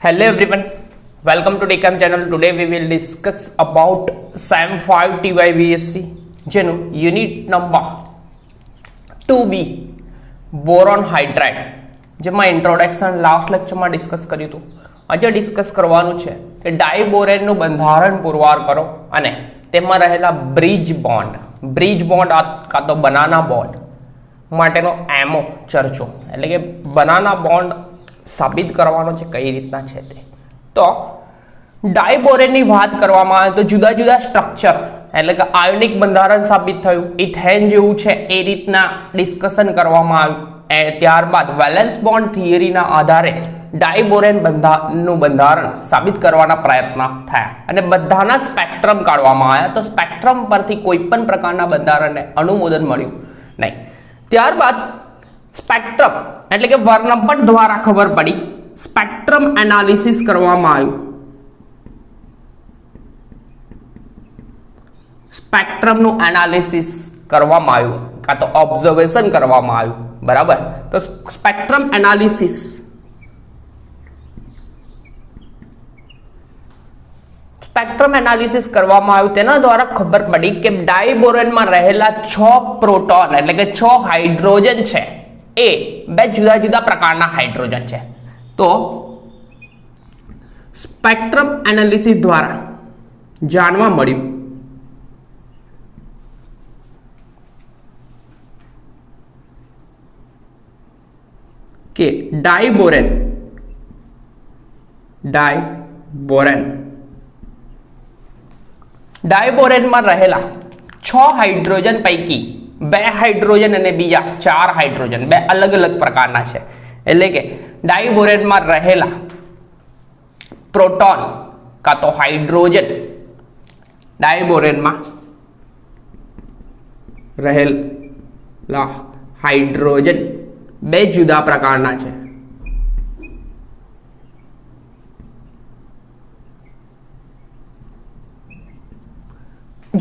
Hello everyone, welcome to Decam channel. Today we will discuss about SAM 5 TYBSc જેનું unit number 2B boron hydride જેમાં introduction last લેક્ચરમાં discuss કર્યું હતું. આજે discuss કરવાનું છે કે ડાયબોરેનનું બંધારણ પુરવાર કરો અને તેમાં રહેલા બ્રિજ બોન્ડ કાં તો બનાના બોન્ડ માટેનો એમો ચર્ચો એટલે કે બનાના બોન્ડ સાબિત કરવાનો છે કઈ રીતના છે તે. તો ડાયબોરેનની વાત કરવામાં આવે તો જુદા જુદા સ્ટ્રક્ચર એટલે કે આયોનિક બંધારણ સાબિત થયું, ઇથેન જેવું છે એ રીતના ડિસ્કશન કરવામાં આવ્યું. ત્યારબાદ વેલેન્સ બોન્ડ થિયરીના આધારે ડાયબોરેન નું બંધારણ સાબિત કરવાના પ્રયત્ન થયા અને બધાના સ્પેક્ટ્રમ કાઢવામાં આવ્યા. તો સ્પેક્ટ્રમ પરથી કોઈ પણ પ્રકારના બંધારણને અનુમોદન મળ્યું નહીં. ત્યારબાદ સ્પેક્ટ્રમ એટલે કે વર્ણપટ દ્વારા ખબર પડી, સ્પેક્ટ્રમ એનાલિસિસ કરવામાં આવ્યું. સ્પેક્ટ્રમનું એનાલિસિસ કરવામાં આવ્યું કાં તો ઓબ્ઝર્વેશન કરવામાં આવ્યું, બરાબર. તો સ્પેક્ટ્રમ એનાલિસિસ કરવામાં આવ્યું. તેના દ્વારા ખબર પડી કે ડાયબોરેનમાં રહેલા 6 પ્રોટોન એટલે કે 6 હાઇડ્રોજન છે એ બે જુદા જુદા પ્રકારના હાઇડ્રોજન છે. તો સ્પેક્ટ્રમ એનાલિસિસ દ્વારા જાણવા મળ્યું કે ડાયબોરેનમાં રહેલા 6 હાઇડ્રોજન પૈકી 2 હાઇડ્રોજન અને બીજા 4 હાઇડ્રોજન બે અલગ અલગ પ્રકારના છે. એટલે કે ડાયબોરેનમાં રહેલા પ્રોટોન કાં તો હાઇડ્રોજન, ડાયબોરેનમાં રહેલા હાઇડ્રોજન બે જુદા પ્રકારના છે.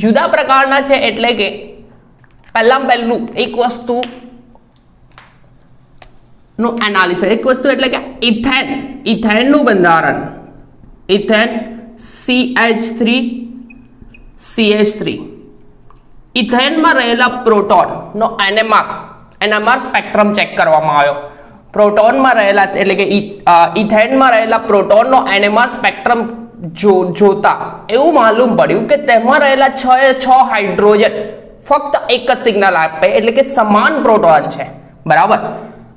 જુદા પ્રકારના છે એટલે કે પહેલું એક વસ્તુ નું એનાલિસિસ, એક વસ્તુ એટલે કે ઇથેનનું બંધારણ, ઇથેન CH3 ઇથેનમાં રહેલા પ્રોટોન નો NMR સ્પેક્ટ્રમ ચેક કરવામાં આવ્યો. પ્રોટોનમાં રહેલા એટલે કે ઇથેનમાં રહેલા પ્રોટોનનો NMR સ્પેક્ટ્રમ જોતા એવું માલુમ પડ્યું કે તેમાં રહેલા 6 હાઇડ્રોજન ફક્ત એક જ સિગ્નલ આપે એટલે કે સમાન પ્રોટોન છે, બરાબર.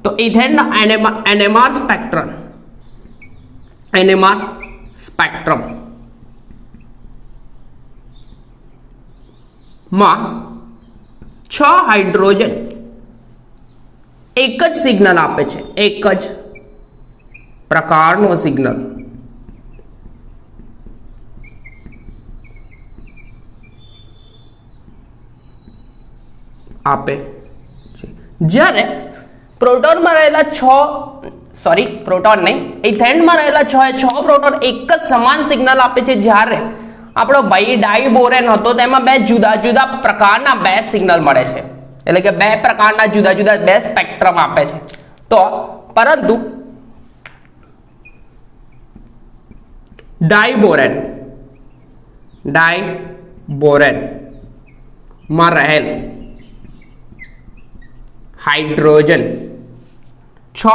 તો ઇથેનના NMR સ્પેક્ટ્રમ માં 6 હાઇડ્રોજન એક જ સિગ્નલ આપે છે, એક જ પ્રકારનો સિગ્નલ આપે છે. જ્યારે પ્રોટોનમાં રહેલા ઇથેનમાં રહેલા 6 પ્રોટોન એક જ સમાન સિગ્નલ આપે છે. જ્યારે આપણો ભાઈ ડાયબોરેન હતો તેમાં બે જુદા જુદા પ્રકારના બે સિગ્નલ મળે છે, એટલે કે બે પ્રકારના જુદા જુદા બે સ્પેક્ટ્રમ આપે છે. તો પરંતુ ડાયબોરેન માં રહેલ હાઇડ્રોજન 6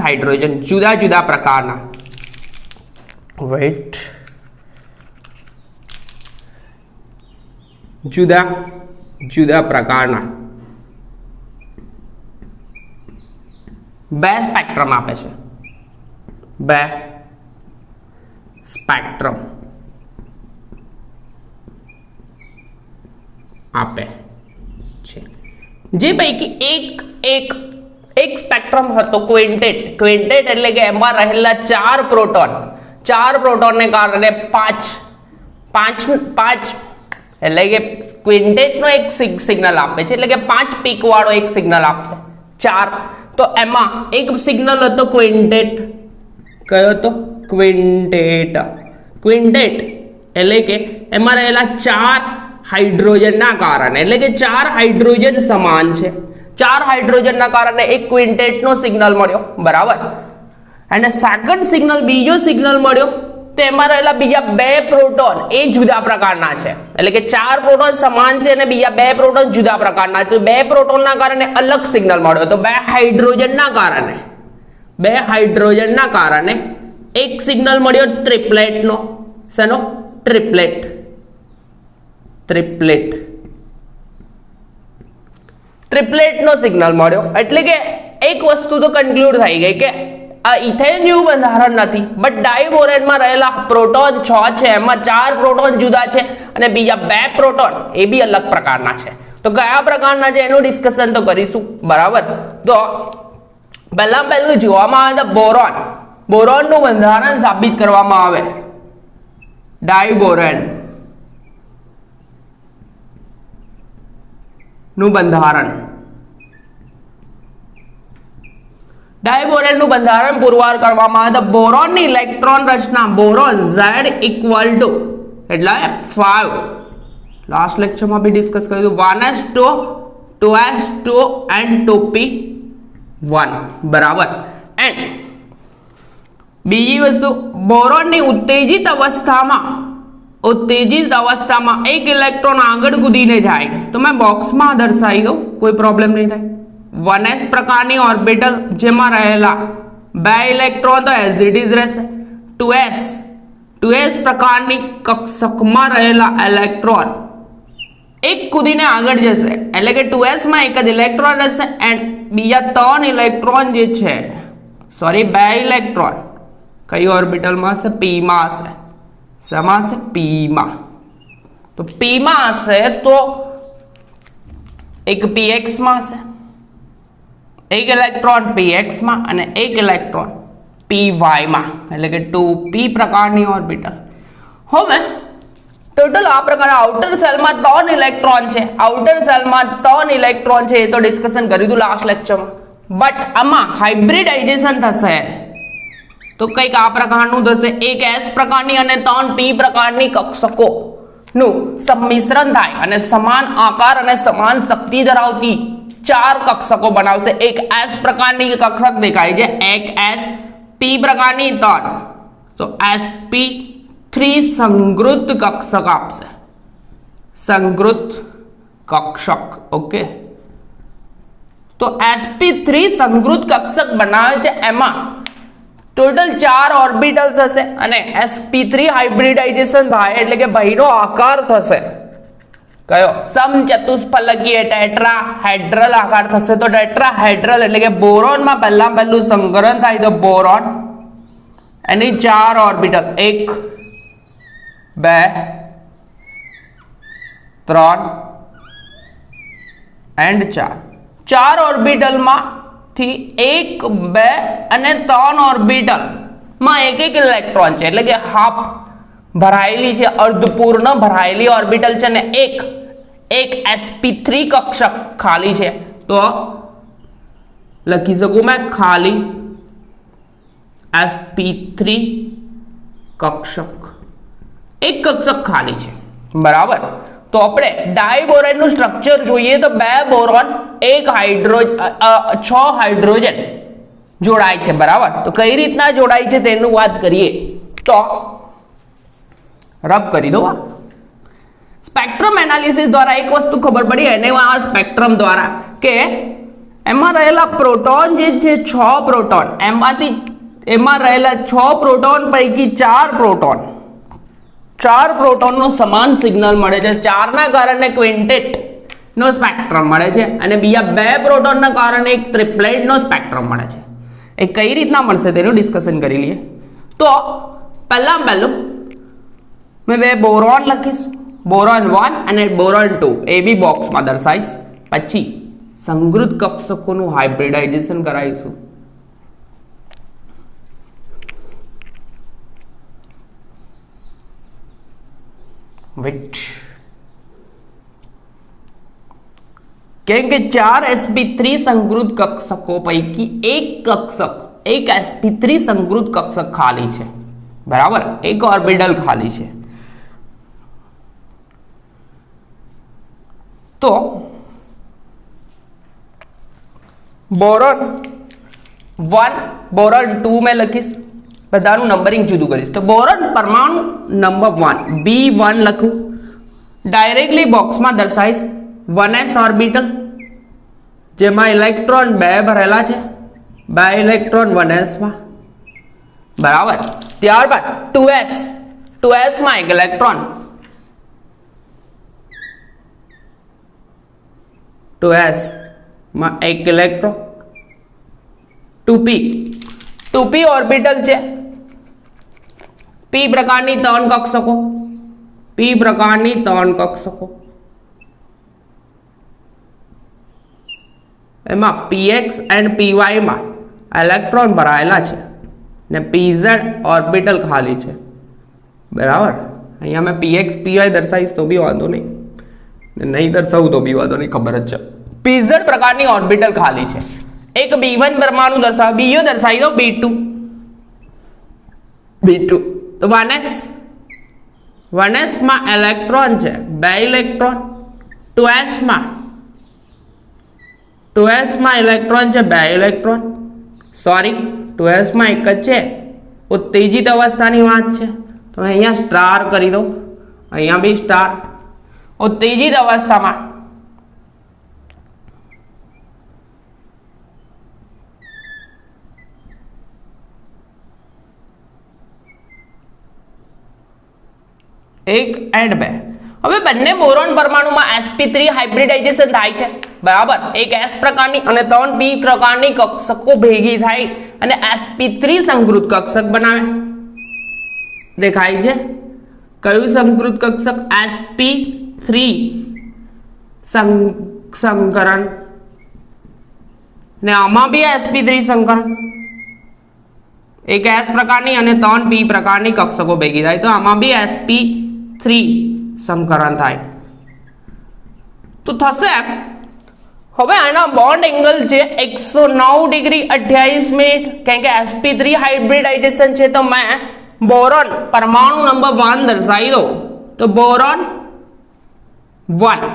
હાઇડ્રોજન જુદા જુદા પ્રકારના જુદા પ્રકારના બે સ્પેક્ટ્રમ આપે છે, બે સ્પેક્ટ્રમ આપે છે. જે પૈકી એક સ્પેક્ટ્રમ હતો ક્વિન્ટેટ એટલે કે એમાં રહેલા 4 પ્રોટોનને કારણે 5 એટલે કે ક્વિન્ટેટનો એક સિગ્નલ આપે છે, એટલે કે 5 પીક વાળો એક સિગ્નલ આપશે 4. તો એમાં એક સિગ્નલ હતો ક્વિન્ટેટ. કયો હતો? ક્વિન્ટેટ એટલે કે એમાં રહેલા 4 હાઇડ્રોજનના કારણે એટલે કે 4 હાઇડ્રોજન સમાન છે, 4 હાઇડ્રોજનના કારણે એક ક્વિન્ટેટનો સિગ્નલ મળ્યો, બરાબર. અને સેકન્ડ સિગ્નલ બીજો સિગ્નલ મળ્યો તો એમાં રહેલા બીજા બે પ્રોટોન એ જુદા પ્રકારના છે, એટલે કે 4 પ્રોટોન સમાન છે અને બીજા બે પ્રોટોન જુદા પ્રકારના છે. તો બે પ્રોટોનના કારણે અલગ સિગ્નલ મળ્યો. તો બે હાઇડ્રોજનના કારણે એક સિગ્નલ મળ્યો ટ્રિપલેટનો. શેનો? ટ્રિપલેટનો સિગ્નલ મળ્યો. એટલે કે એક વસ્તુ તો કન્ક્લુડ થઈ ગઈ કે આ ઇથેન જેવું બંધારણ નથી, બટ ડાયબોરેનમાં રહેલા પ્રોટોન 6 છે, એમાં 4 પ્રોટોન જુદા છે અને બીજા બે પ્રોટોન એ બી અલગ પ્રકારના છે. તો કયા પ્રકારના છે એનું ડિસ્કશન તો કરીશું, બરાબર. તો પહેલું જોવામાં આવે તો બોરોનનું બંધારણ સાબિત કરવામાં આવે. ડાયબોરેન નું બંધારણ પુરવાર કરવામાં આવે તો બોરોનની ઇલેક્ટ્રોન રચના બોરોન Z ઇક્વલ ટુ એટલે 5 લાસ્ટ લેક્ચરમાં બી ડિસ્કસ કર્યું 1s2 2s2 and 2p1 બરાબર. એન્ડ બીજી વસ્તુ બોરોનની ઉત્તેજિત અવસ્થામાં એક ઇલેક્ટ્રોન આગળ કૂદીને જાય તો મેં બોક્સમાં દર્શાવી દઉં, કોઈ પ્રોબ્લેમ નહીં થાય. 1s પ્રકારની ઓર્બિટલ જેમાં રહેલા બે ઇલેક્ટ્રોન તો એઝ ઇટ ઇઝ રહેશે. 2s પ્રકારની કક્ષકમાં રહેલા ઇલેક્ટ્રોન એક કૂદીને આગળ જશે, એટલે કે 2s માં એક જ ઇલેક્ટ્રોન રહેશે એન્ડ બીજા 3 ઇલેક્ટ્રોન જે છે બે ઇલેક્ટ્રોન કઈ ઓર્બિટલમાં હશે? p માં હશે. શેમાં હશે? p માં. તો p માં હશે તો એક px માં હશે, એક ઇલેક્ટ્રોન px માં અને એક ઇલેક્ટ્રોન py માં, એટલે કે 2p પ્રકારની ઓર્બિટલ. હવે ટોટલ આ પ્રકારના આઉટર સેલમાં 3 ઇલેક્ટ્રોન છે. એ તો ડિસ્કશન કર્યું હતું લાસ્ટ લેક્ચરમાં. બટ આમાં હાઇબ્રિડાઇઝેશન થશે તો કંઈક આ પ્રકારનું થશે. એક s પ્રકારની અને 3p પ્રકારની કક્ષકો નું સંમિશ્રણ થાય અને સમાન આકાર અને સમાન શક્તિ ધરાવતી 4 કક્ષકો બનાવશે. એક s પ્રકારની કક્ષક દેખાય છે, એક s p પ્રકારની 3, તો sp3 સંગૃત કક્ષક આપશે. ઓકે. તો sp3 સંગૃત કક્ષક બનાવે છે, એમાં ટોટલ 4 ઓર્બિટલ્સ હશે અને sp3 હાઇબ્રિડાઇઝેશન થાય એટલે કે ભાઈનો આકાર થશે કયો? સમચતુષ્ફલકીય ટેટ્રાહેડ્રલ આકાર થશે. તો ટેટ્રાહેડ્રલ એટલે કે બોરોનમાં પહેલું સંકરણ થાય તો બોરોન, એની 4 ઓર્બિટલ 1 2 3 એન્ડ 4 ઓર્બિટલમાં થી 1 2 અને 3 ઓર્બિટલ માં એક ઇલેક્ટ્રોન છે, એટલે કે હાફ ભરાયેલી છે, અર્ધપૂર્ણ ભરાયેલી ઓર્બિટલ છે અને એક sp3 કક્ષક ખાલી છે. તો લખી શકું મેં ખાલી sp3 કક્ષક, એક કક્ષક ખાલી છે, બરાબર. તો આપણે ડાયબોરેન નું સ્ટ્રક્ચર જોઈએ તો 2 બોરોન 6 હાઇડ્રોજન જોડાય છે, બરાબર. તો કઈ રીતના જોડાય છે તેનું વાત કરીએ તો રબ કરી દો. સ્પેક્ટ્રમ એનાલિસિસ દ્વારા એક વસ્તુ ખબર પડી એને સ્પેક્ટ્રમ દ્વારા કે એમાં રહેલા પ્રોટોન જે છે 6 પ્રોટોન, એમાં રહેલા 6 પ્રોટોન પૈકી 4 પ્રોટોનનો સમાન સિગ્નલ મળે છે. 4 ના કારણે ક્વિન્ટેટ નો સ્પેક્ટ્રમ મળે છે અને બીજા 2 પ્રોટોનના કારણે એક ટ્રિપલેટ નો સ્પેક્ટ્રમ મળે છે. એ કઈ રીતના મળશે તેનું ડિસ્કશન કરી લઈએ. તો પહેલું મેં 2 બોરોન લખીશ, બોરોન 1 અને બોરોન 2 એ બી બોક્સમાં દર્શાવીશ. પછી સંગૃત કક્ષકોનું હાઇબ્રિડાઇઝેશન કરાવીશું. કેમ કે 4 sp3 સંગૃત કક્ષકો પૈકી એક sp3 સંગૃત કક્ષક ખાલી છે, બરાબર. એક ઓર્બિટલ ખાલી છે. તો બોરોન 1, બોરોન 2 મેં લખીશ, બધાનું નંબરિંગ જુદું કરીશ. તો બોરોન પરમાણુ નંબર 1 B1 લખું, ડાયરેક્ટલી બોક્સમાં દર્શાવીશ 1s ઓર્બિટલ જેમાં ઇલેક્ટ્રોન 2 ભરેલા છે, 2 ઇલેક્ટ્રોન 1s માં, બરાબર. ત્યારબાદ 2s માં એક ઇલેક્ટ્રોન, 2s માં એક ઇલેક્ટ્રોન, 2p ઓર્બિટલ છે, p પ્રકારની 3 કક્ષકો, p પ્રકારની 3 કક્ષકો, એમાં px એન્ડ py માં ઇલેક્ટ્રોન ભરાયેલા છે ને pz ઓર્બિટલ ખાલી છે, બરાબર. અહીંયા મેં px py દર્શાવીશ તો બી વાંધો નહીં, નહીં દર્શાવું તો બી વાંધો નહીં, ખબર જ છે. pz પ્રકારની ઓર્બિટલ ખાલી છે. એક b1 પરમાણુ દર્શાવ, બીજો દર્શાવી દો b2 તો 1s માં ઇલેક્ટ્રોન છે, 2 ઇલેક્ટ્રોન, 2s માં ઇલેક્ટ્રોન છે, 2 ઇલેક્ટ્રોન, સોરી 2s માં એક જ છે, ઉત્તેજિત અવસ્થાની વાત છે તો અહીંયા સ્ટાર કરી દો, અહીંયા બી સ્ટાર. ઉત્તેજિત અવસ્થામાં એક એન્ડ 2. હવે બંને બોરોન પરમાણુમાં sp3 હાઇબ્રિડાઇઝેશન થાય છે, બરાબર. એક s પ્રકારની અને 3 p પ્રકારની કક્ષકો ભેગી થાય અને sp3 સંકૃત કક્ષક બનાવે. દેખાય છે કયું સંકૃત કક્ષક? sp3 સંકરણ ને આમાં બી sp3 સંકરણ. એક s પ્રકારની અને 3 p પ્રકારની કક્ષકો ભેગી થાય તો આમાં બી sp3 સંકરણ થાય. તો થશે હવે આના બોન્ડ એંગલ છે 109 ડિગ્રી 28 મિનિટ, કારણ કે sp3 હાઇબ્રિડાઇઝેશન છે તો મેં બોરોન પરમાણુ નંબર 1 દર્શાવી દો. તો બોરોન 1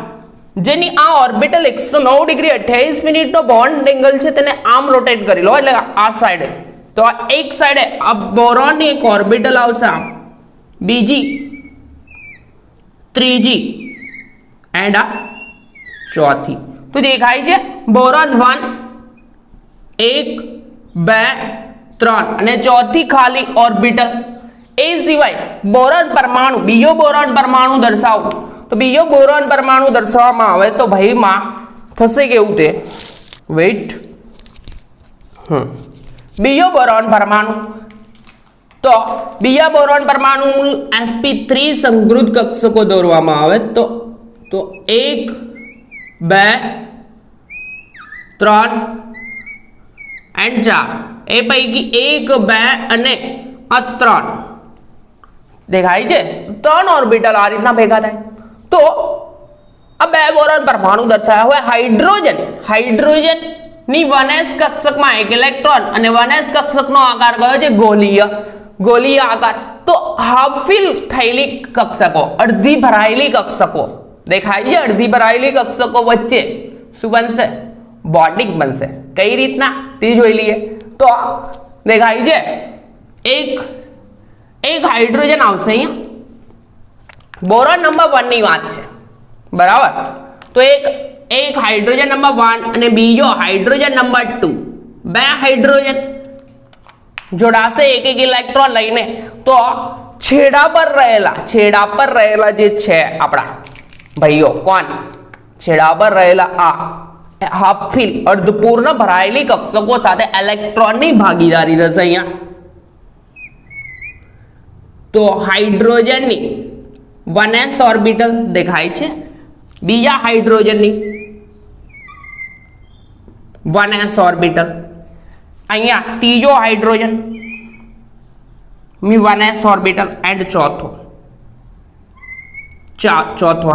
જેની આ ઓર્બિટલ 109 ડિગ્રી 28 મિનિટનો બોન્ડ એંગલ છે તેને આમ રોટેટ કરી લો, એટલે આ સાઈડે. તો આ એક સાઈડે આ બોરોનની એક ઓર્બિટલ આવશે, આમ બીજી, ત્રીજી એન્ડ આ ચોથી. તો દેખાય છે બોરોન 1 1 2 3 અને ચોથી ખાલી ઓર્બિટલ. એ સિવાય બોરોન પરમાણુ, બીજો બોરોન પરમાણુ દર્શાવો. તો બીજો બોરોન પરમાણુ દર્શાવવામાં આવે તો ભાઈ માં થશે કેવું તે, વેઇટ, બીજો બોરોન પરમાણુ. તો બીજા બોરોન પરમાણુ sp3 સંકૃત કક્ષકો દોરવામાં આવે તો 1 2 3 એન્ડ 4. એ પૈકી 1 2 અને 3 દેખાય છે. 3 ઓર્બિટલ આ રીતના ભેગા થાય તો આ 2 બોરોન પરમાણુ દર્શાવ્યા. હવે હાઇડ્રોજન ની 1s કક્ષકમાં એક ઇલેક્ટ્રોન અને 1s કક્ષકનો આકાર કયો છે? ગોલીય આકાર. તો હાફ ફિલ થયેલી કક્ષકો, અડધી ભરાયેલી કક્ષકો દેખાય છે. અડધી ભરાયેલી કક્ષકો વચ્ચે શું બનશે? બોન્ડિંગ બનશે. કઈ રીતના તે જોઈ લઈએ. તો દેખાય છે એક હાઇડ્રોજન આવશે અહીંયા, બોરોન નંબર 1 ની વાત છે, બરાબર. તો એક હાઇડ્રોજન નંબર 1 અને બીજો હાઇડ્રોજન નંબર 2, 2 હાઇડ્રોજન જોડાશે એક ઇલેક્ટ્રોન લઈને. તો છેડા પર રહેલા જે છે આપણા ભાઈઓ, કોણ છેડા પર રહેલા આ હાફ ફિલ અર્ધપૂર્ણ ભરાયેલી કક્ષકો સાથે ઇલેક્ટ્રોનની ભાગીદારી થશે અહીંયા. તો હાઇડ્રોજનની 1s ઓર્બિટલ દેખાય છે, બીજા હાઇડ્રોજનની 1s ઓર્બિટલ, અહીંયા ત્રીજો હાઇડ્રોજન 1s ઓર્બિટલ એન્ડ ચોથો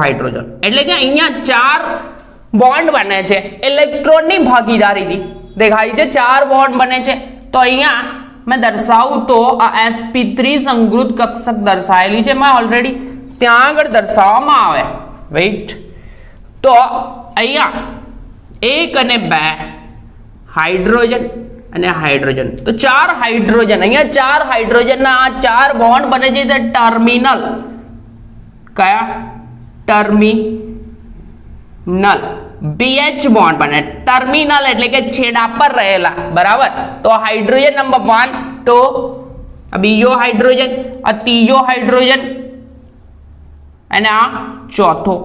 હાઇડ્રોજન. એટલે કે અહીંયા 4 બોન્ડ બને છે ઇલેક્ટ્રોનની ભાગીદારીથી. દેખાય છે 4 બોન્ડ બને છે. તો અહીંયા मैं दर्शाऊं तो sp3 संकृत कक्षक दर्शाયેલી છે मैं ऑलरेडी ત્યાં આગળ દર્શાવવામાં આવે. વેઇટ, તો અહીંયા 1 અને 2 હાઇડ્રોજન, અને હાઇડ્રોજન. તો 4 હાઇડ્રોજન, અહીંયા 4 હાઇડ્રોજનના આ 4 બોન્ડ બને છે તે ટર્મિનલ. કયા? ટર્મિનલ BH બોન્ડ બને. ટર્મિનલ એટલે કે છેડા પર રહેલા, બરાબર. તો હાઇડ્રોજન નંબર 1, તો બીજો હાઇડ્રોજન, આ ત્રીજો હાઇડ્રોજન અને આ ચોથો.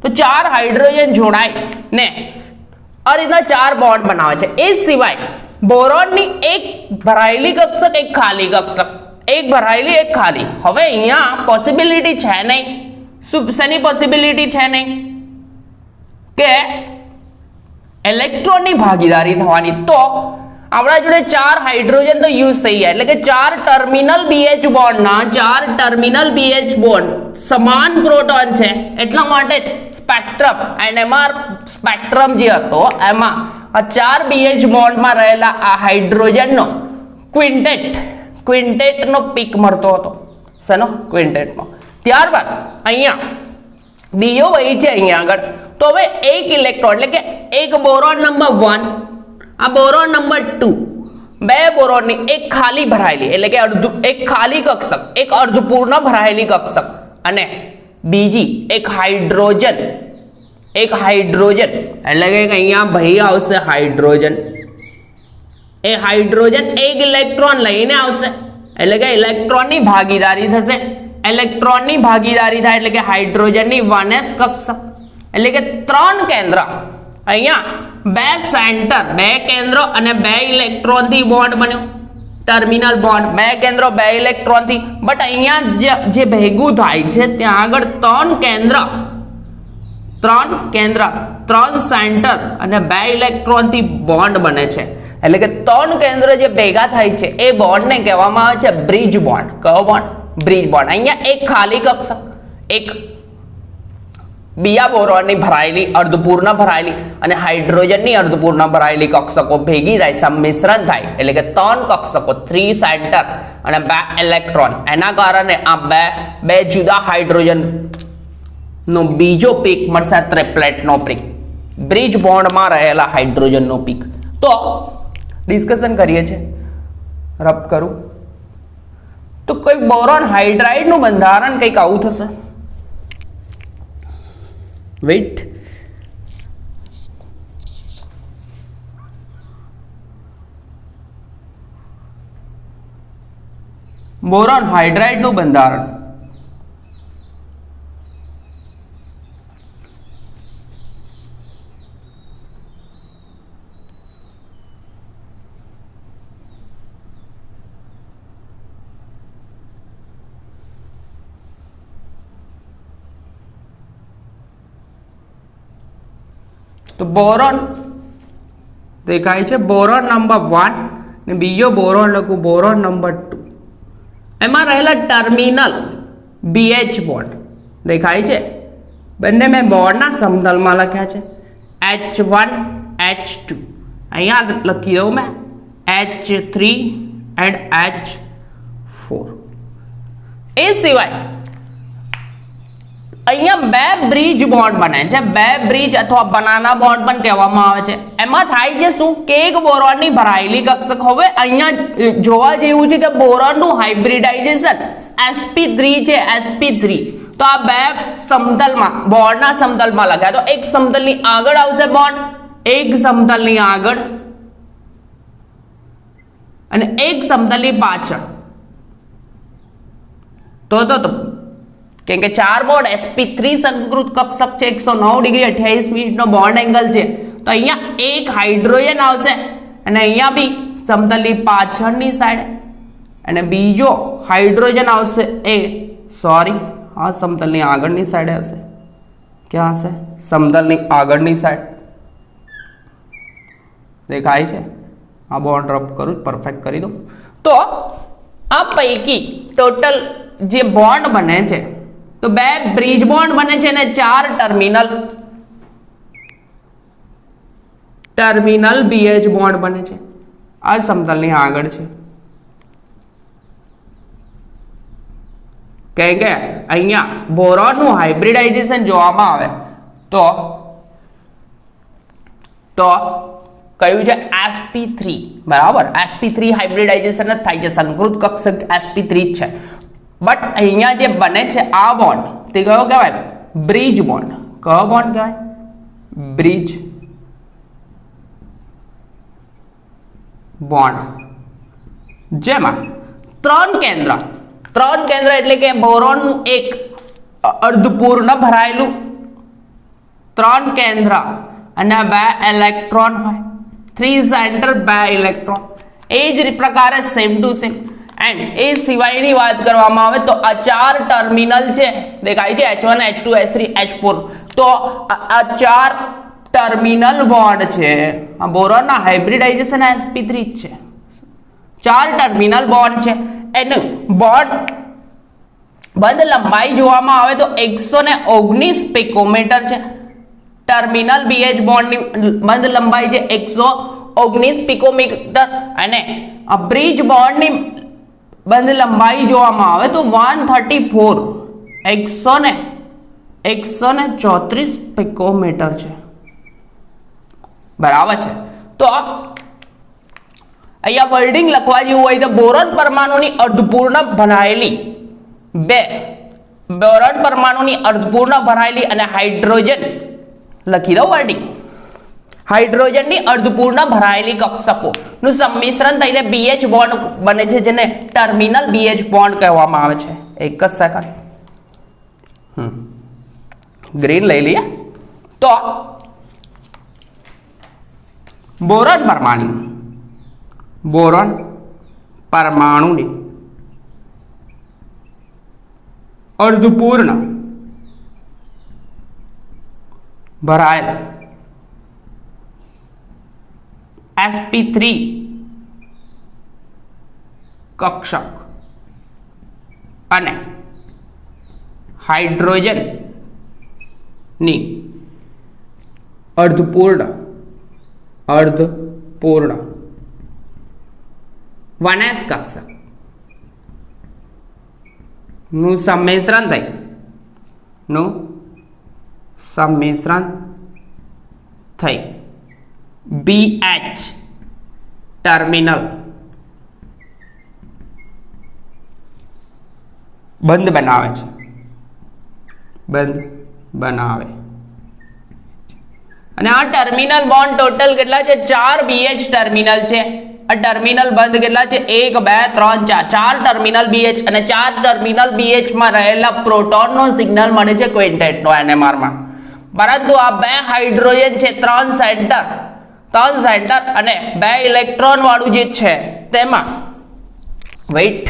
તો 4 હાઇડ્રોજન જોડાય ને આ રીતના 4 બોન્ડ બનાવે છે. એ સિવાય બોરોનની એક ભરાયેલી કક્ષક, એક ખાલી કક્ષક, એક ભરાયેલી એક ખાલી. હવે અહીંયા પોસિબિલિટી છે નહીં. શું શેની પોસિબિલિટી છે નહીં? કે ઇલેક્ટ્રોનની ભાગીદારી થવાની. તો આપણા જોડે 4 હાઇડ્રોજન તો યુઝ થઈ ગયા, એટલે કે 4 ટર્મિનલ BH બોન્ડ ના 4 ટર્મિનલ BH બોન્ડ સમાન પ્રોટોન છે. એટલા માટે સ્પેક્ટ્રમ NMR સ્પેક્ટ્રમ જે હતો એમાં આ 4 BH બોન્ડમાં રહેલા આ હાઇડ્રોજનનો ક્વિન્ટેટનો પીક મળતો હતો. શેનો? ક્વિન્ટેટનો. ત્યારબાદ અહીંયા બીજો વહી છે અહીંયા આગળ. તો હવે એક ઇલેક્ટ્રોન એટલે કે એક બોરોન નંબર 1, આ બોરોન નંબર 2, બે બોરોનની એક ખાલી ભરાયેલી એટલે કે એક ખાલી કક્ષક, એક અર્ધપૂર્ણ ભરાયેલી કક્ષક અને બીજી એક હાઇડ્રોજન એટલે કે અહીંયા ભાઈ આવશે હાઇડ્રોજન. એ હાઇડ્રોજન એક ઇલેક્ટ્રોન લઈને આવશે એટલે કે ઇલેક્ટ્રોનની ભાગીદારી થશે. ઇલેક્ટ્રોનની ભાગીદારી થાય એટલે કે હાઇડ્રોજનની 1s કક્ષક એટલે કે 3 કેન્દ્ર. અહીંયા 2 સેન્ટર, 2 કેન્દ્ર અને 2 ઇલેક્ટ્રોન થી બોન્ડ બન્યો. ટર્મિનલ બોન્ડ 2 કેન્દ્ર 2 ઇલેક્ટ્રોન થી. બટ અહીંયા જે ભેગું થાય છે ત્યાં આગળ 3 કેન્દ્ર 3 સેન્ટર અને 2 ઇલેક્ટ્રોન થી બોન્ડ બને છે. એટલે કે 3 કેન્દ્ર જે ભેગા થાય છે એ બોન્ડને કહેવામાં આવે છે બ્રિજ બોન્ડ. કયો બોન્ડ? Bridge bond. અહીંયા એક ખાલી કક્ષક, એક બીજા બોરોનની ભરાયેલી અર્ધપૂર્ણ ભરાયેલી અને હાઇડ્રોજનની અર્ધપૂર્ણ ભરાયેલી કક્ષકો ભેગી થાય, સંમિશ્રણ થાય એટલે કે 3 કક્ષકો, 3 સેન્ટર અને 2 ઇલેક્ટ્રોન. એના કારણે આ બે જુદા હાઇડ્રોજન નો બીજો પીક મળશે, ટ્રિપ્લેટનો પીક, બ્રિજ બોન્ડમાં રહેલા હાઇડ્રોજનનો પીક. તો ડિસ્કશન કરીએ છીએ, રબ કરું તો કોઈ બોરોન હાઇડ્રાઇડનું બંધારણ કંઈક આવું થશે. વેઇટ, બોરોન હાઇડ્રાઇડનું બંધારણ તો બોરોન દેખાય છે, બોરોન નંબર 1 ને બીજો બોરોન લખું બોરોન નંબર 2. એમાં રહેલા ટર્મિનલ BH બોન્ડ દેખાય છે. બંને મેં બોર્ડના સમતલમાં લખ્યા છે, H1 H2. અહીંયા લખી દઉં મેં H3 and H4. એ સિવાય અહીંયા 2 બ્રિજ બોન્ડ બને છે, 2 બ્રિજ અથવા બનાના બોન્ડ પણ કહેવામાં આવે છે. એમાં થાય છે શું કે એક બોરોનની ભરાયેલી કક્ષક. હવે અહીંયા જોવા જેવું છે કે બોરોનનું હાઇબ્રિડાઇઝેશન sp3 છે, sp3. તો આ 2 સમતલમાં બોન્ડના સમતલમાં લખ્યા. તો એક સમતલની આગળ આવશે બોન્ડ, એક સમતલની આગળ અને એક સમતલની પાછળ. તો કેમ કે 4 બોન્ડ sp3 સંકૃત કક્ષક છે, 109 ડિગ્રી 28 મિનિટનો બોન્ડ એંગલ છે. તો અહીંયા એક હાઇડ્રોજન આવશે અને અહીંયા બી સમતલની પાછળની સાઈડ અને બીજો હાઇડ્રોજન આવશે આ સમતલની આગળની સાઈડે હશે. ક્યાં હશે? સમતલની આગળની સાઈડ દેખાય છે. આ બોન્ડ રબ કરું, પરફેક્ટ કરી દઉં. તો આ પૈકી ટોટલ જે બોન્ડ બને છે તો 2 બ્રિજ બોન્ડ બને છે અને 4 ટર્મિનલ BH બોન્ડ બને છે. આ સમતલની આગળ છે. કે અહીંયા બોરોનનું હાઇબ્રિડાઇઝેશન જોવામાં આવે તો કયું છે sp3 બરાબર sp3 હાઇબ્રિડાઇઝેશન જ થાય છે સંકૃત કક્ષક sp3 જ છે બટ અહીંયા જે બને છે આ બોન્ડ તે કયો કહેવાય બ્રિજ બોન્ડ કયો બોન્ડ કહેવાય બ્રિજ બોન્ડ જેમાં ત્રણ કેન્દ્ર એટલે કે બોરોનનું એક અર્ધપૂર્ણ ભરાયેલું ત્રણ કેન્દ્ર અને બે ઇલેક્ટ્રોન હોય થ્રી સેન્ટર બે ઇલેક્ટ્રોન એ જ પ્રકારે સેમ ટુ સેમ એન્ડ એ સિવાયની વાત કરવામાં આવે તો આ ચાર ટર્મિનલ છે દેખાય છે H1 H2 H3 H4 તો આ ચાર ટર્મિનલ બોન્ડ છે આ બોરોનના હાઇબ્રિડાઇઝેશન sp3 જ છે ચાર ટર્મિનલ બોન્ડ છે એનું બોન્ડ બંધ લંબાઈ જોવામાં આવે તો 119 પિકોમીટર છે ટર્મિનલ BH બોન્ડની બંધ લંબાઈ છે 119 પિકોમીટર અને આ બ્રિજ બોન્ડની બંધ લંબાઈ જોવામાં આવે તો 134 પિકોમીટર છે બરાબર છે તો અહીંયા વર્ડિંગ લખવા જેવું હોય તો બોરોન પરમાણુની અર્ધપૂર્ણ ભરાયેલી બોરોન પરમાણુની અર્ધપૂર્ણ ભરાયેલી અને હાઇડ્રોજન લખી દો વર્ડિંગ હાઇડ્રોજનની અર્ધપૂર્ણ ભરાયેલી કક્ષકોનું સંમિશ્રણ થઈને BH બોન્ડ બને છે જેને ટર્મિનલ BH બોન્ડ કહેવામાં આવે છે એક જ સેકન્ડ ગ્રીન લઈ લઈએ તો બોરોન પરમાણુની અર્ધપૂર્ણ ભરાયેલ sp3 કક્ષક અને હાઇડ્રોજન ની અર્ધપૂર્ણ 1s કક્ષક નું સંમિશ્રણ થઈ BH ટર્મિનલ બંધ બનાવે અને આ ટર્મિનલ બોન્ડ ટોટલ કેટલા છે 4 BH ટર્મિનલ છે આ ટર્મિનલ બંધ કેટલા છે 1 2 3 4 ચાર ટર્મિનલ BH અને 4 ટર્મિનલ BH માં રહેલા પ્રોટોનનો સિગ્નલ મળે છે ક્વિન્ટેટનો NMR માં પરંતુ આ બે હાઇડ્રોજન છે ત્રણ સેન્ટર અને બે ઇલેક્ટ્રોન વાળું જે છે તેમાં વેઇટ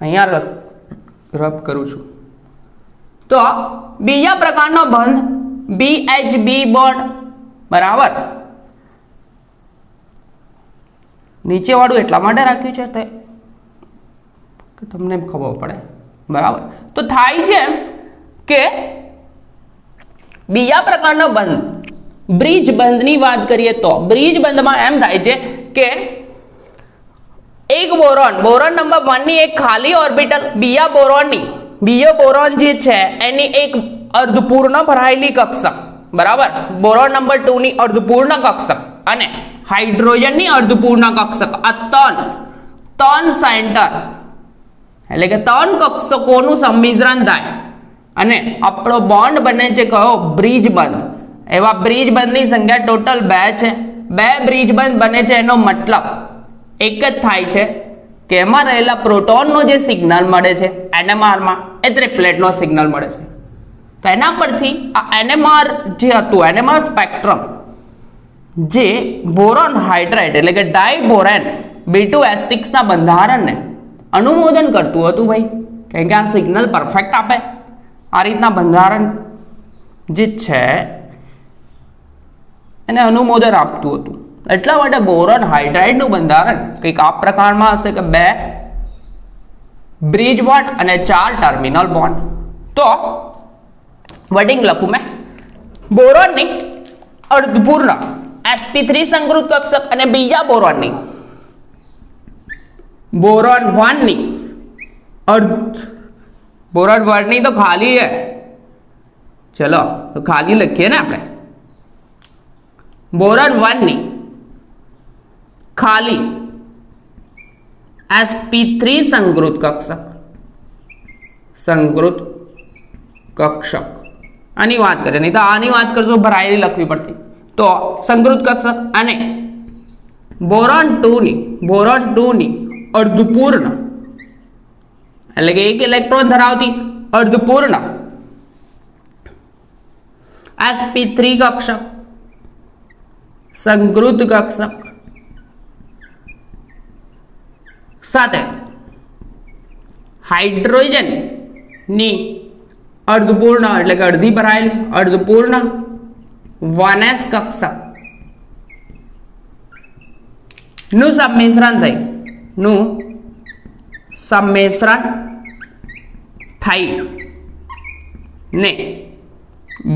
અહીંયા રબ કરું છું તો બીજા પ્રકારનો બંધ BHB બોન્ડ બરાબર નીચે વાળું એટલા માટે રાખ્યું છે તે તમને ખબર પડે બરાબર તો થાય છે કે બીજા પ્રકારનો બંધ બ્રિજ બંધની વાત કરીએ તો બ્રિજ બંધમાં એમ થાય છે કે એક બોરોન નંબર 1 ની એક ખાલી ઓર્બિટલ બીજો બોરોન જે છે એની એક અર્ધપૂર્ણ ભરાયેલી કક્ષક બરાબર બોરોન નંબર 2 ની અર્ધપૂર્ણ કક્ષક અને હાઇડ્રોજનની અર્ધપૂર્ણ કક્ષક આ ત્રણ સેન્ટર એટલે કે ત્રણ કક્ષકોનું સંમિશ્રણ થાય અને આપણો બોન્ડ બને છે કયો બ્રિજ બંધ એવા બ્રિજ બંધની સંખ્યા ટોટલ 2 છે બે બ્રિજ બંધ બને છે એનો મતલબ એક જ થાય છે કે એમાં રહેલા પ્રોટોનનો જે સિગ્નલ મળે છે NMR માં એ ટ્રિપ્લેટનો સિગ્નલ મળે છે તો એના પરથી આ NMR જે હતું NMR સ્પેક્ટ્રમ જે બોરોન હાઇડ્રાઇડ એટલે કે ડાયબોરેન B2S6 ના બંધારણને અનુમોદન કરતું હતું ભાઈ કારણ કે આ સિગ્નલ પરફેક્ટ આપે આ રીતના બંધારણ જે છે એને અનુમોદન આપતું હતું એટલા માટે બોરોન હાઇડ્રાઇડનું બંધારણ કંઈક આ પ્રકારમાં હશે કે બે બ્રિજ બોન્ડ અને 4 ટર્મિનલ બોન્ડ તો વર્ડિંગ લખું મેં બોરોનની અર્ધપૂર્ણ sp3 સંકૃત કક્ષક અને બીજા બોરોન 1 ની બોરોન 1 ની તો ખાલી है चलो तो खाली લખીએ ને આપણે બોરોન 1 ની ખાલી sp3 સંકૃત કક્ષક આની વાત કરીએ, નહીં તો આની વાત કરશો ભરાયેલી લખવી પડતી. તો સંકૃત કક્ષક અને બોરોન 2 ની અર્ધપૂર્ણ એટલે કે એક ઇલેક્ટ્રોન ધરાવતી અર્ધપૂર્ણ sp3 કક્ષક સંકૃત કક્ષક સાથે હાઇડ્રોજન ની અર્ધપૂર્ણ એટલે કે અડધી ભરાયેલ અર્ધપૂર્ણ 1s કક્ષક નું સંમિશ્રણ થઈ ને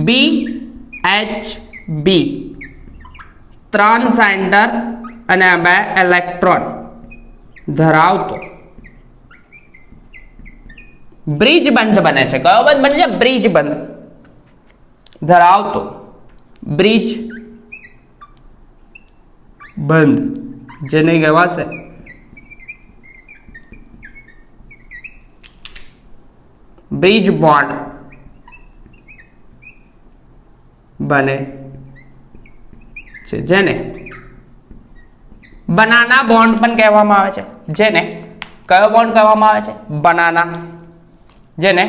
BHB 3 સેન્ટર અને 2 ઇલેક્ટ્રોન ધરાવતો બ્રિજ બંધ બને છે. કયો બંધ બને છે? બ્રિજ બંધ ધરાવતો બ્રિજ બંધ જેને કહેવાશે બ્રિજ બોન્ડ બને છે, જેને બનાના બોન્ડ પણ કહેવામાં આવે છે. જેને કયો બોન્ડ કહેવામાં આવે છે? બનાના, જેને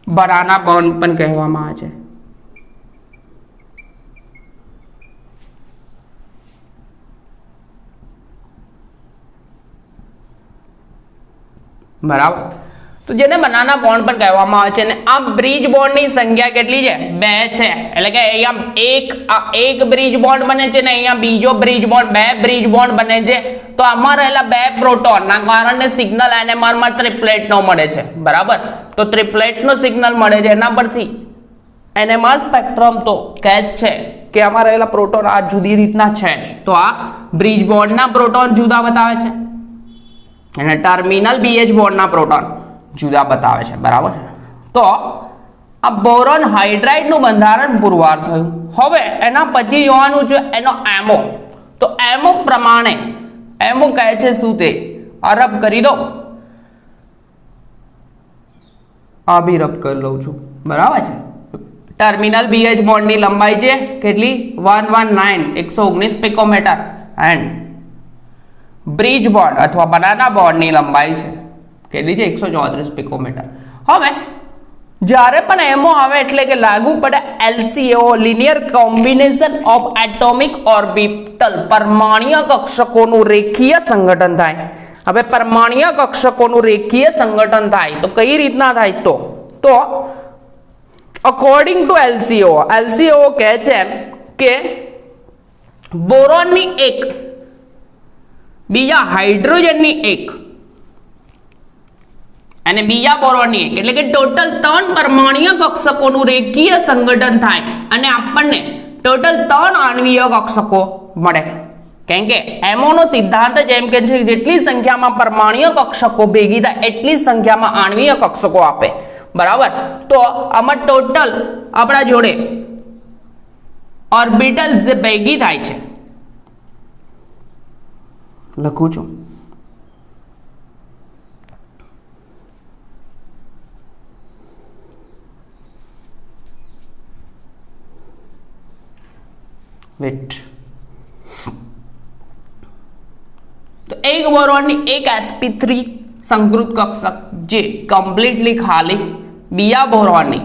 બનાના બોન્ડ પણ કહેવામાં આવે છે. બરાબર. તો જેને બનાના બોન્ડ પણ કહેવામાં આવે છે. અને આ બ્રિજ બોન્ડની સંખ્યા કેટલી છે? 2 છે. એટલે કે અહીંયા એક બ્રિજ બોન્ડ બને છે ને અહીંયા બીજો બ્રિજ બોન્ડ, 2 બ્રિજ બોન્ડ બને છે. તો આમાં રહેલા 2 પ્રોટોન ના કારણે સિગ્નલ NMR માં ટ્રિપ્લેટ નો મળે છે. બરાબર. તો ટ્રિપ્લેટ નો સિગ્નલ મળે છે. એના પરથી NMR સ્પેક્ટ્રમ તો કહે છે કે આમાં રહેલા પ્રોટોન આ જુદી રીતના છે. તો આ બ્રિજ બોન્ડ ના પ્રોટોન જુદા બતાવે છે અને ટર્મિનલ BH બોન્ડ ના પ્રોટોન જુદા બતાવે છે. બરાબર છે. તો આ બોરોન હાઇડ્રાઇડ નું બંધારણ પુરવાર થયું. હવે એના પછી જોવાનું છે એનો એમઓ. તો એમઓ પ્રમાણે એમઓ કહે છે શું તે રબ કરી દો. આ બી રબ કરી લઉં છું. બરાબર છે. ટર્મિનલ BH બોન્ડ ની લંબાઈ છે કેટલી? 119 પિકોમીટર એન્ડ બ્રિજ બોન્ડ અથવા બનાના બોન્ડ ની લંબાઈ છે કેટલી છે? 134 પિકોમીટર. હવે જ્યારે પણ એમઓ આવે એટલે કે લાગુ પડે LCO linear combination of atomic orbital પરમાણ્વીય કક્ષકોનું રેખીય સંગઠન થાય. હવે પરમાણ્વીય કક્ષકોનું રેખીય સંગઠન થાય તો કઈ રીતના થાય? તો અકોર્ડિંગ ટુ LCO કહે છે કે બોરોનની એક બીજા હાઇડ્રોજનની એક અને બીજા બોરોનની એક એટલે કે ટોટલ 3 પરમાણ્વીય કક્ષકોનું રેખીય સંગઠન થાય અને આપણને ટોટલ 3 આણ્વીય કક્ષકો મળે. કેમ કે એમઓ નો સિદ્ધાંત જ એમ કે છે જેટલી સંખ્યામાં પરમાણ્વીય કક્ષકો ભેગી થાય એટલી સંખ્યામાં આણ્વીય કક્ષકો આપે. બરાબર. તો આમાં ટોટલ આપણા જોડે ઓર્બિટલ જે ભેગી થાય છે લખું છું. વેટ. તો એક બોરોનની એક sp3 સંકૃત કક્ષક જે કમ્પ્લીટલી ખાલી, બીજા બોરોનની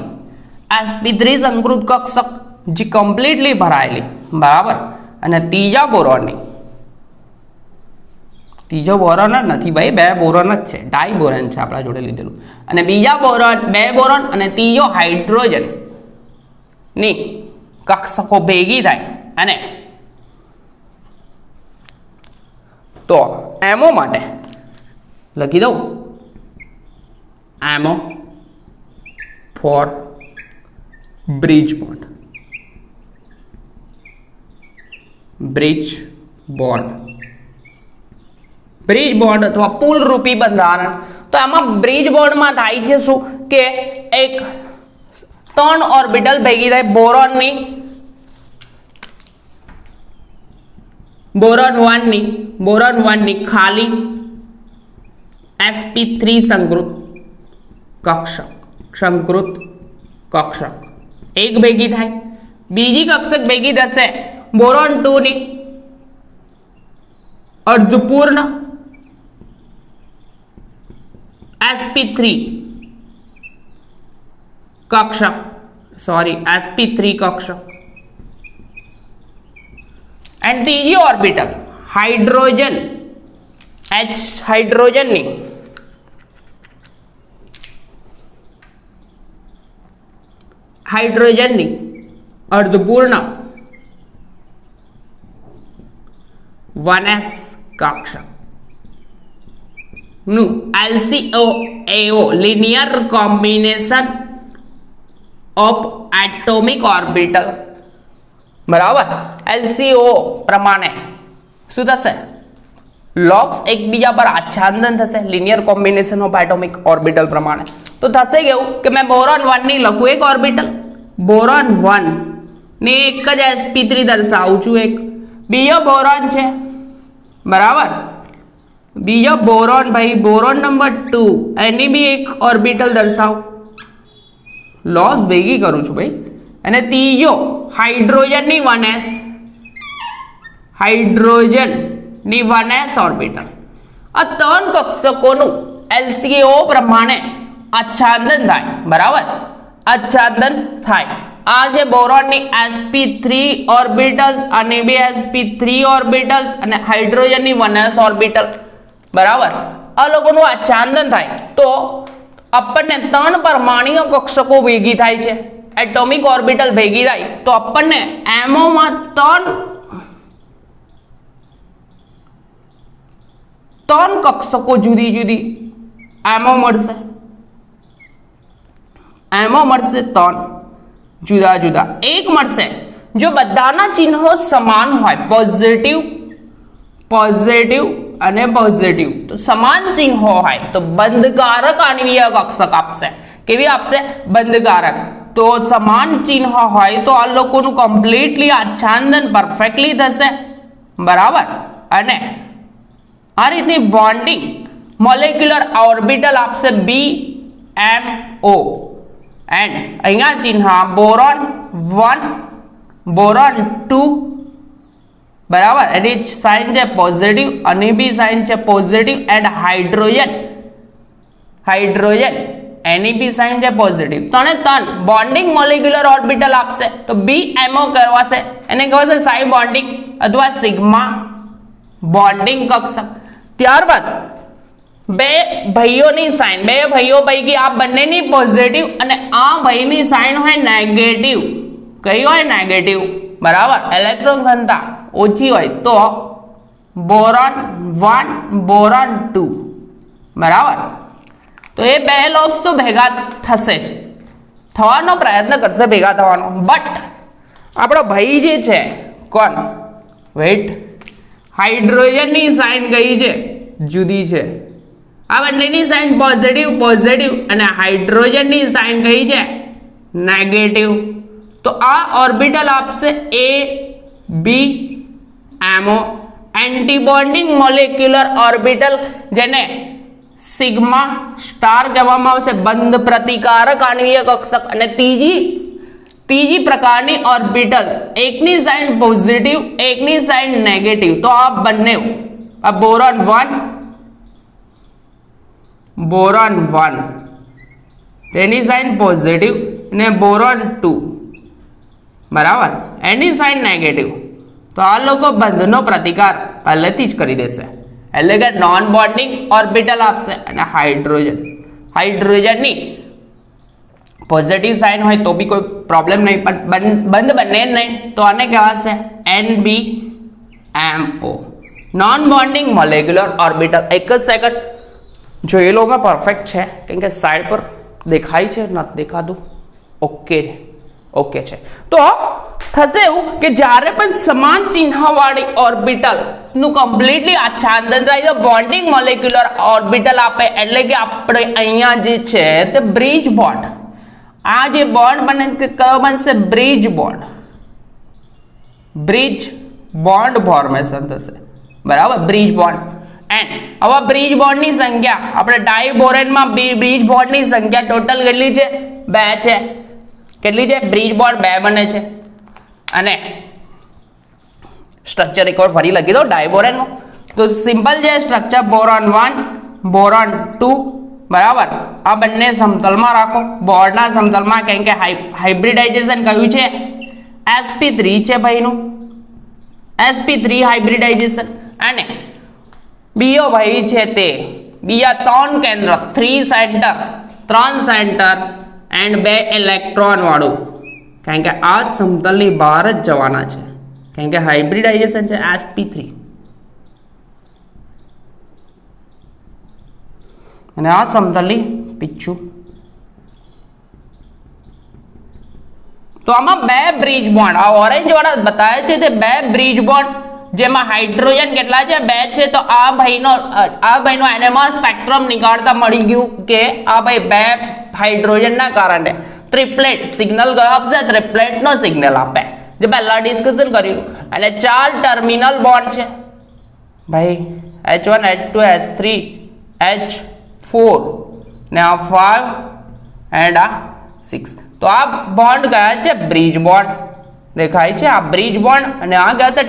sp3 સંકૃત કક્ષક જે કમ્પ્લીટલી ભરાયેલી. બરાબર. અને ત્રીજો બોરોન જ નથી ભાઈ, 2 બોરોન જ છે, ડાઈ બોરોન છે આપણા જોડે લીધેલું. અને બીજા બોરોન 2 બોરોન અને ત્રીજો હાઇડ્રોજન ની કક્ષકો ભેગી થાય અને તો એમઓ માટે લખી દઉં એમઓ ફોર બ્રિજ બોન્ડ અથવા પુલ રૂપી બંધારણ. તો આમાં બ્રિજ બોન્ડમાં થાય છે શું કે એક 3 ઓર્બિટલ ભેગી થાય બોરોનની બોરોન 1 ની ખાલી sp3 સંકૃત કક્ષક એક ભેગી થાય, બીજી કક્ષક ભેગી થશે બોરોન 2 ની અર્ધપૂર્ણ sp3 કક્ષક sp3 કક્ષક એન્ડ ત્રીજી ઓર્બિટલ હાઇડ્રોજનની અર્ધપૂર્ણ 1s કક્ષક નું LCOAO linear combination of atomic orbital બરાબર. LCO પ્રમાણે શું થશે? લોબ્સ એકબીજા પર આચ્છાદન થશે linear combination of atomic orbital પ્રમાણે. તો થશે કેવું કે મેં બોરોન 1 ની લખું એક ઓર્બિટલ, બોરોન 1 ને એક જ sp3 દર્શાવું છું, એક બીજો બોરોન છે બરાબર, બીજો બોરોન ભાઈ બોરોન નંબર 2 એની બી એક ઓર્બિટલ દર્શાવ, લોસ ભેગી કરું છું ભાઈ, અને ત્રીજો હાઇડ્રોજનની 1s ઓર્બિટલ. આ ત્રણ કક્ષકોનું LCO પ્રમાણે આચ્છાદન થાય બરાબર, આચ્છાદન થાય. આ જે બોરોનની sp3 ઓર્બિટલ્સ અને બે sp3 ઓર્બિટલ્સ અને હાઇડ્રોજનની 1s ઓર્બિટલ બરાબર, આ લોકોનું આચ્છાદન થાય તો આપણને ત્રણ પરમાણુય કક્ષકો ભેગી થાય છે, એટોમિક ઓર્બિટલ ભેગી થાય તો આપણને એમોમાં ત્રણ કક્ષકો જુદી જુદી એમો મળશે ત્રણ જુદા જુદા. એક મળશે જો બધાના ચિહ્નો સમાન હોય, પોઝિટિવ અને પોઝિટિવ, તો સમાન ચિહ્નો હોય તો બંધકારક આણ્વીય કક્ષક આપશે. કેવી આપશે? બંધકારક. તો સમાન ચિહ્ન હોય તો આ લોકોનું કમ્પ્લીટલી આચ્છાદન પરફેક્ટલી થશે બરાબર. અને આ રીતની બોન્ડિંગ મોલેક્યુલર ઓર્બિટલ આપશે BMO. એન્ડ અહીંયા ચિહ્ન બોરોન 1 બોરોન 2 બરાબર, એની સાઇન છે પોઝિટિવ અને બી સાઇન છે પોઝિટિવ, એન્ડ હાઇડ્રોજન એની બી સાઇન છે પોઝિટિવ. ત્રણ બોન્ડિંગ મોલેક્યુલર ઓર્બિટલ આપશે તો BMO કરવાશે, એને કહેવાશે સાઈ બોન્ડિંગ અથવા સિગ્મા બોન્ડિંગ કક્ષક. ત્યારબાદ બે ભાઈઓની સાઇન, બે ભાઈઓ પૈકી આ બંનેની પોઝિટિવ અને આ ભાઈની સાઇન હોય નેગેટિવ. કઈ હોય? નેગેટિવ બરાબર. ઇલેક્ટ્રોન ઘનતા ઓછી હોય તો બોરોન 1 બોરોન 2 બરાબર. તો એ બે લોબ્સ તો ભેગા થશે, થવાનો પ્રયત્ન કરશે ભેગા થવાનો, બટ આપણો ભાઈ જે છે કોણ? વેઇટ, હાઇડ્રોજનની સાઇન કઈ છે? જુદી છે. આ બંનેની સાઇન પોઝિટિવ અને હાઇડ્રોજનની સાઇન કઈ છે? નેગેટિવ. તો આ ઓર્બિટલ આપશે ABMO, એન્ટીબોન્ડિંગ મોલેક્યુલર ઓર્બિટલ, જેને સિગ્મા સ્ટાર કહેવામાં આવશે, બંધ પ્રતિકારક આણ્વીય કક્ષક. અને ત્રીજી પ્રકારની ઓર્બિટલ્સ, એકની સાઇન પોઝિટિવ એકની સાઇન નેગેટિવ. તો આ બંને, આ બોરોન 1 એની સાઇન પોઝિટિવ અને બોરોન 2 બરાબર એની સાઇન નેગેટિવ. તો આ લોકો બંધનો પ્રતિકાર પહેલેથી જ કરી દેશે, એટલે કે નોન બોન્ડિંગ ઓર્બિટલ આપશે. અને હાઇડ્રોજનની પોઝિટિવ સાઇન હોય તો બી કોઈ પ્રોબ્લેમ નહીં, પણ બંધ બંને નહીં, તો આને કહેવાશે NBMO, non bonding molecular orbital. એક જ સેકન્ડ જોયેલોમાં પરફેક્ટ છે, કેમ કે સાઈડ પર દેખાય છે નથી દેખાતું? ઓકે છે. તો થશે એવું કે જ્યારે પણ સમાન ચિહ્નવાળી ઓર્બિટલ નું કમ્પ્લીટલી આચ્છાદન થાય તો બોન્ડિંગ મોલેક્યુલર ઓર્બિટલ આપે, એટલે કે આપણે અહીંયા જે છે તે બ્રિજ બોન્ડ, આ જે બોન્ડ બને કયો બનશે? Bridge bond. Bridge bond formation થશે, બરાબર, બ્રિજ બોન્ડ. એન્ડ હવે બ્રિજ બોન્ડની સંખ્યા આપણે ડાયબોરેનમાં બ્રિજ બોન્ડની સંખ્યા ટોટલ કેટલી છે? 2 છે. કેટલી છે? બ્રિજ બોન્ડ 2 બને છે. અને સ્ટ્રક્ચર એકવાર ફરી લખી દો ડાયબોરેનનું. તો સિમ્પલ છે સ્ટ્રક્ચર, બોરોન 1, બોરોન 2, બરાબર. આ બંને સમતલમાં રાખો, બોર્ડના સમતલમાં, કેમ કે હાઇબ્રિડાઇઝેશન કયું છે? sp3 છે ભાઈનું, sp3 હાઇબ્રિડાઇઝેશન. અને બીજો ભાઈ છે તે બીજા 3 કેન્દ્ર, 3 સેન્ટર એન્ડ 2 ઇલેક્ટ્રોન વાળું, કારણ કે આ સમતલની બહાર જ જવાના છે, કારણ કે હાઇબ્રિડાઇઝેશન છે sp3. અને આ સમતલની પીછું. તો આમાં 2 બ્રિજ બોન્ડ, આ ઓરેન્જ વાળા બતાવે છે તે 2 બ્રિજ બોન્ડ, જેમાં હાઇડ્રોજન કેટલા છે? 2 છે. તો આ ભાઈનો NMR સ્પેક્ટ્રમ નીકાળતા મળી ગયું કે આ ભાઈ 2 હાઇડ્રોજનના કારણે ટ્રિપ્લેટ સિગ્નલ કયો આપશે? ટ્રિપ્લેટનો સિગ્નલ આપે, જે પહેલા ડિસ્કશન કર્યું. અને 4 ટર્મિનલ બોન્ડ છે ભાઈ, H1 H2 H3 H4 ને આ 5 એન્ડ આ 6. તો આ બોન્ડ કયા છે? બ્રિજ બોન્ડ દેખાય છે, આ બ્રિજ બોન્ડ. અને આ કયા છે?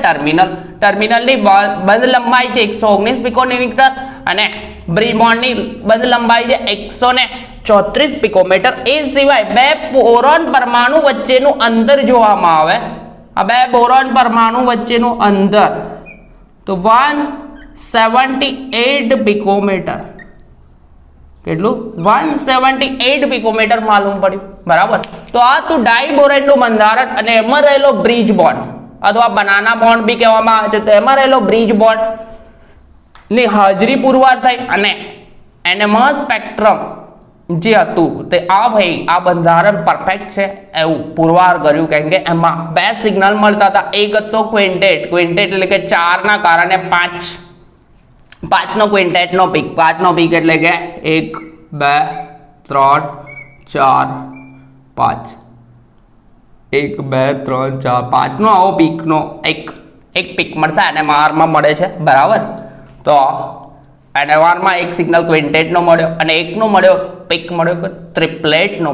ટર્મિનલની બંધ લંબાઈ છે 119 પિકોમીટર અને બ્રિજ બોન્ડની બંધ લંબાઈ છે 134 પિકોમીટર. એ સિવાય 2 બોરોન પરમાણુ વચ્ચેનું અંતર જોવામાં આવે, આ 2 બોરોન પરમાણુ વચ્ચેનું અંતર તો 178 પિકોમીટર. કેટલું? 178 પિકોમીટર માલુમ પડ્યું, બરાબર. તો આ તું ડાયબોરેનનું બંધારણ અને એમાં રહેલો બ્રિજ બોન્ડ અથવા બનાના બોન્ડ બી કહેવામાં આવે છે, તો એમાં રહેલો બ્રિજ બોન્ડ ની હાજરી પુરવાર થઈ અને NMR સ્પેક્ટ્રમ જે હતું તે આ ભાઈ આ બંધારણ પરફેક્ટ છે એવું પુરવાર કર્યું, કેમ કે એમાં 2 સિગ્નલ મળતા હતા. એક હતો ક્વિન્ટેટ એટલે કે 4 ના કારણે 5 નો ક્વિન્ટેટ નો પીક, 5 નો પીક એટલે કે 1 2 3 4 5, 1 2 3 4 5 નો આવો પીક નો એક પીક મળશે NMR માં મળે છે, બરાબર. તો NMR માં એક સિગ્નલ ક્વિન્ટેટ નો મળ્યો અને એકનો મળ્યો પીક મળ્યો ટ્રિપ્લેટ નો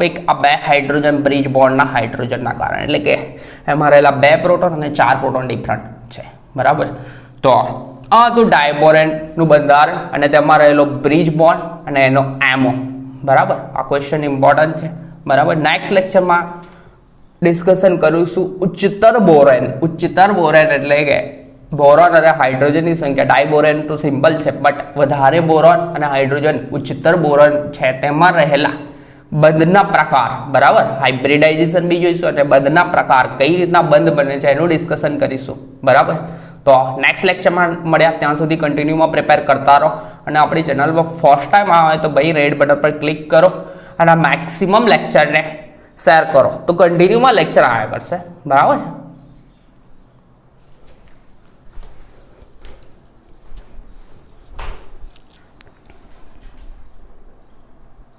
પીક. આ 2 હાઇડ્રોજન બ્રિજ બોન્ડના હાઇડ્રોજનના કારણે, એટલે કે એમાં રહેલા 2 પ્રોટોન અને 4 પ્રોટોન ડિફરન્ટ છે, બરાબર. તો આ તો ડાયબોરેનનું બંધારણ અને તેમાં રહેલો બ્રિજ બોન્ડ અને એનો એમો, બરાબર. આ ક્વેશ્ચન ઇમ્પોર્ટન્ટ છે, બરાબર. નેક્સ્ટ લેક્ચરમાં ડિસ્કશન કરીશું ઉચ્ચતર બોરેન એટલે કે બોરોન અને હાઇડ્રોજનની સંખ્યા. ડાયબોરેન તો સિમ્પલ છે, બટ વધારે બોરોન અને હાઇડ્રોજન ઉચ્ચતર બોરોન છે તેમાં રહેલા બંધના પ્રકાર, બરાબર. હાઇબ્રિડાઇઝેશન બી જોઈશું અને બંધના પ્રકાર કઈ રીતના બંધ બને છે એનું ડિસ્કશન કરીશું, બરાબર. તો નેક્સ્ટ લેક્ચરમાં મળ્યા, ત્યાં સુધી કન્ટિન્યુમાં પ્રિપેર કરતા રહો. અને આપણી ચેનલ પર ફર્સ્ટ ટાઈમ આવે તો ભાઈ રેડ બટન પર ક્લિક કરો અને મેક્સિમમ લેક્ચરને શેર કરો, તો કન્ટિન્યુમાં લેક્ચર આવ્યા કરશે, બરાબર છે.